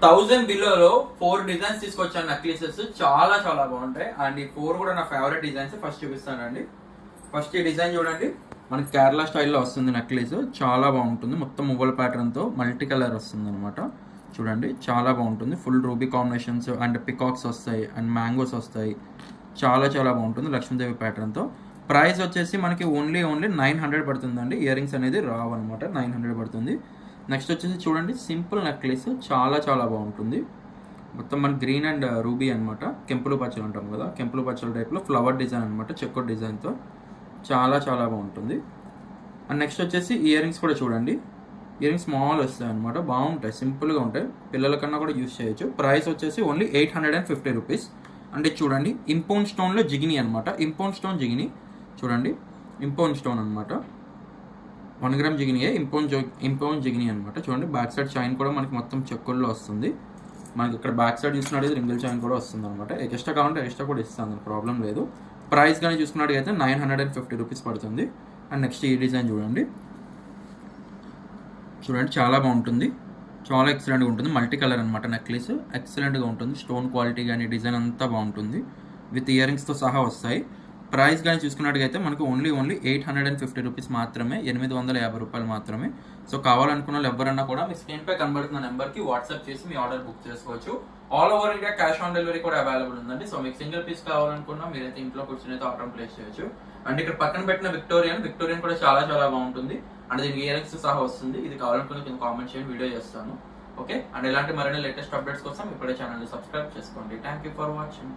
1000 బిలోలో 4 designs తీసుకొచ్చాను necklaces. చాలా చాలా బాగుంటాయి. అండ్ ఈ 4 కూడా నా ఫేవరెట్ డిజైన్స్. ఫస్ట్ చూపిస్తానండి. ఫస్ట్ ఈ డిజైన్ చూడండి, మనకి కేరళ స్టైల్లో వస్తుంది నెక్లెస్. చాలా బాగుంటుంది. మొత్తం మువ్వల ప్యాటర్న్తో మల్టీ కలర్ వస్తుంది అనమాట. చూడండి చాలా బాగుంటుంది. Full ruby combinations and peacocks వస్తాయి అండ్ మ్యాంగోస్ వస్తాయి. చాలా చాలా బాగుంటుంది లక్ష్మీదేవి ప్యాటర్న్తో. ప్రైస్ వచ్చేసి మనకి ఓన్లీ 900 పడుతుందండి. ఇయర్ రింగ్స్ అనేది రావు అనమాట. 900 పడుతుంది. నెక్స్ట్ వచ్చేసి చూడండి, సింపుల్ నెక్లెస్ చాలా చాలా బాగుంటుంది. మొత్తం మన గ్రీన్ అండ్ రూబీ అనమాట. కెంపులు పచ్చలు అంటాం కదా, కెంపులు పచ్చల టైప్లో ఫ్లవర్ డిజైన్ అనమాట, చెక్కుడు డిజైన్తో చాలా చాలా బాగుంటుంది. అండ్ నెక్స్ట్ వచ్చేసి ఇయర్ రింగ్స్ కూడా చూడండి. ఇయర్ రింగ్స్ స్మాల్ వస్తాయి అనమాట, బాగుంటాయి, సింపుల్గా ఉంటాయి. పిల్లల కన్నా కూడా యూస్ చేయొచ్చు. ప్రైస్ వచ్చేసి ఓన్లీ 850 రూపీస్. అంటే చూడండి, ఇంపౌండ్ స్టోన్లో జిగిని అనమాట. ఇంపౌండ్ స్టోన్ జిగిని చూడండి, ఇంపౌండ్ స్టోన్ అనమాట. 1 గ్రామ్ జిగినియే, ఇంపౌండ్ జిగిని అనమాట. చూడండి బ్యాక్ సైడ్ చైన్ కూడా మనకి మొత్తం చెక్కుల్లో వస్తుంది. మనకి ఇక్కడ బ్యాక్ సైడ్ చూసుకున్నట్టు రింగిల్ చైన్ కూడా వస్తుంది అనమాట. ఎక్స్ట్రా కావాలంటే ఎక్స్ట్రా కూడా ఇస్తాను, ప్రాబ్లం లేదు. ప్రైస్ కానీ చూసుకున్నట్టయితే 950 రూపీస్ పడుతుంది. అండ్ నెక్స్ట్ ఈ డిజైన్ చూడండి. చూడండి చాలా బాగుంటుంది, చాలా ఎక్సలెంట్గా ఉంటుంది. మల్టీ కలర్ అనమాట నెక్లెస్. ఎక్సలెంట్గా ఉంటుంది. స్టోన్ క్వాలిటీ కానీ డిజైన్ అంతా బాగుంటుంది. విత్ ఇయర్ రింగ్స్తో సహా వస్తాయి. ప్రైస్ కానీ చూసుకున్నట్టుగైతే మనకు ఓన్లీ 850 రూపీస్ మాత్రమే, 850 రూపాయలు మాత్రమే. సో కావాలనుకున్న వాళ్ళు ఎవరన్నా కూడా మీ స్క్రీన్ పై కనబడుతున్న నెంబర్కి వాట్సాప్ చేసి మీ ఆర్డర్ బుక్ చేసుకోవచ్చు. All over India cash on delivery కూడా అవైలబుల్ ఉందండి. సో మీకు సింగిల్ పీస్ కావాలనుకున్నా మీరైతే ఇంట్లో కూర్చొని అయితే ఆర్డర్ ప్లేస్ చేయొచ్చు. అండ్ ఇక్కడ పక్కన పెట్టిన విక్టోరియన్ కూడా చాలా చాలా బాగుంటుంది. అండ్ దీనికి ఇయర్ రింగ్స్ సహా వస్తుంది. ఇది కావాలనుకున్న కింద కామెంట్ చేయండి, వీడియో చేస్తాను. ఓకే. అండ్ ఇలాంటి మరిన్ని లేటెస్ట్ అప్డేట్స్ కోసం ఇప్పుడే ఛానల్ని సబ్స్క్రైబ్ చేసుకోండి. Thank you for watching.